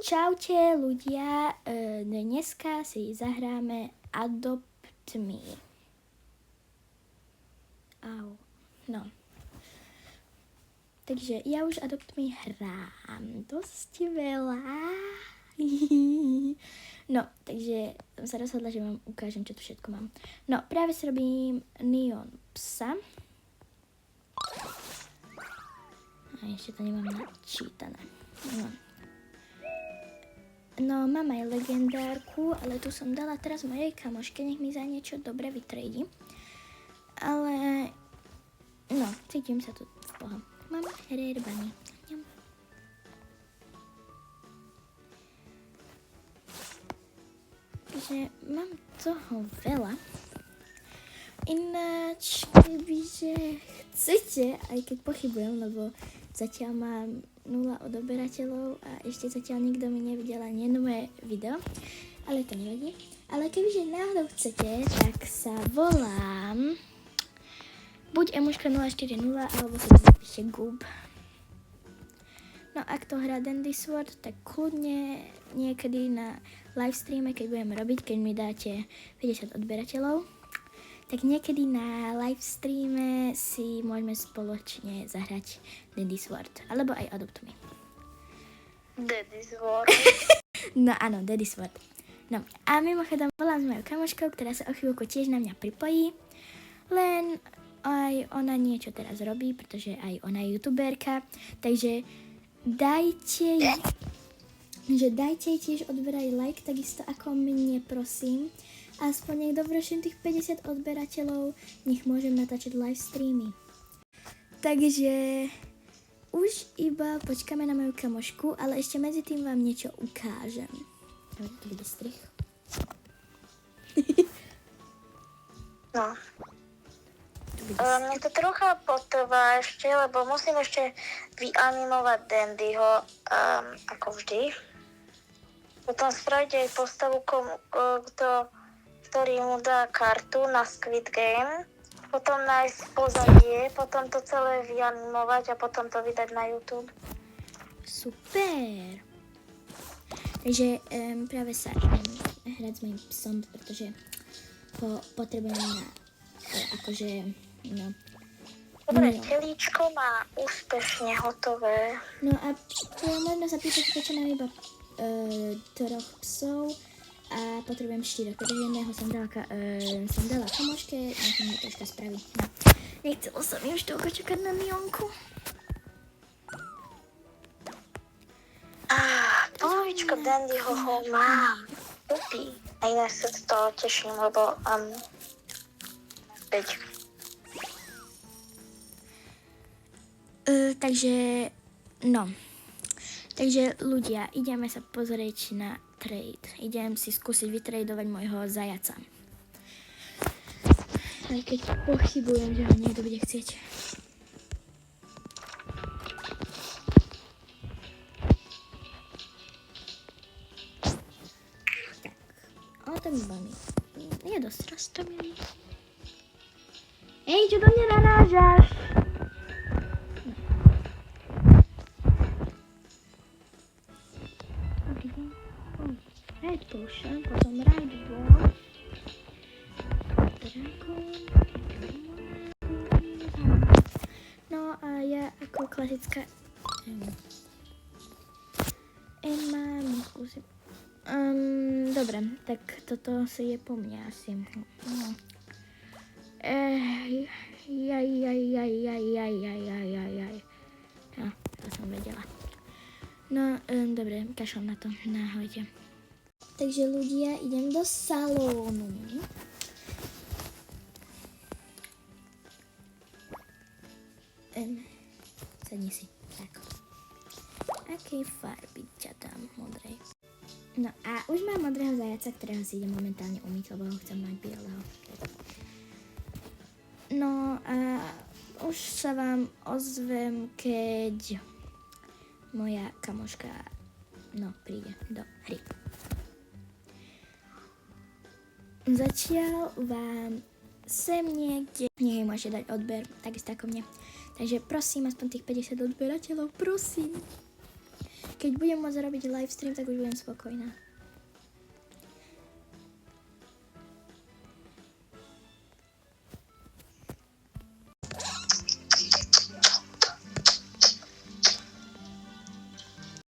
Čaute ľudia, dneska si zahráme Adopt Me. Au, no. Takže ja už Adopt Me hrám dosť veľa. No, takže som sa rozhodla, že vám ukážem, čo tu všetko mám. No, práve si robím Neon psa. A ešte to nemám načítané. No, mám aj legendárku, ale tu som dala teraz mojej kamoške, nech mi za niečo dobre vytrejdi. Ale, no, cítim sa tu v poho. Mám herbany. Takže mám toho veľa. Ináč, kebyže chcete, aj keď pochybujem, lebo zatiaľ mám 0 odoberateľov a ešte zatiaľ nikto mi nevidel ani moje video, ale to nevadí. Ale kebyže náhodou chcete, tak sa volám buď emuška040 alebo sa zapíšte Goob. No ak to hrá Dandy Sword, tak kľudne niekedy na livestreame, keď budem robiť, keď mi dáte 50 odberateľov, tak niekedy na livestreame si môžeme spoločne zahrať Dandy Sword, alebo aj Adopt Me. Dandy Sword. No áno, Dandy Sword. No a mimochodom volám s mojou kamoškou, ktorá sa o chvíľku tiež na mňa pripojí, len aj ona niečo teraz robí, pretože aj ona je youtuberka, takže dajte jej tiež odberaj like, takisto ako mne, prosím. Aspoň nech dovrším tých 50 odberateľov, nech môžem natáčať live streamy. Takže už iba počkáme na moju kamošku, ale ešte medzi tým vám niečo ukážem. To bude strich. No. Mne to trocha potrvá ešte, lebo musím ešte vyanimovať Dandyho, ako vždy. Potom spraviť aj postavu, ktorý mu dá kartu na Squid Game. Potom nájsť pozadie, potom to celé vyanimovať a potom to vydať na YouTube. Super. Takže práve sa hrať s mojím psom, pretože ho potrebujem na akože, no. Dobre, telíčko má úspešne hotové. No a možno sa pýtať, prečo nám iba 3 psov a potrebujem 4, pretože jedného som dala kamoške, nechám ho troška spraviť. No, nechcelo sa mi už toľko čakať na Neonku. Polovičko Dandyho ho má. Upí. A inak sa z toho teším, lebo Takže, no. Takže ľudia, ideme sa pozrieť na trade. Idem si skúsiť vytradovať môjho zajaca. Aj keď pochybujem, že ho niekto bude chcieť. Tak. Ale ten bunny je dosť roztomilý. Ej, čo do mňa narážaš? Red Potion, potom Ride Ball, Dragon, no a ja ako klasická Emma skúsim. Dobre, tak toto si je po mňa asi. No. No, to som vedela. No, dobre, kašľam na to, nahojte. Takže ľudia, idem do salónu. Sadni si, tak. Akej farby ťa dám, modrej? No a už mám modrého zajaca, ktorého si idem momentálne umyť, lebo ho chcem mať bieleho. No a už sa vám ozvem, keď moja kamoška príde do hry. Zatiaľ vám sem niekde nie môžete dať odber, takisto ako mne. Takže prosím, aspoň tých 50 odberateľov, prosím. keď budem môcť robiť live stream, tak už budem spokojná.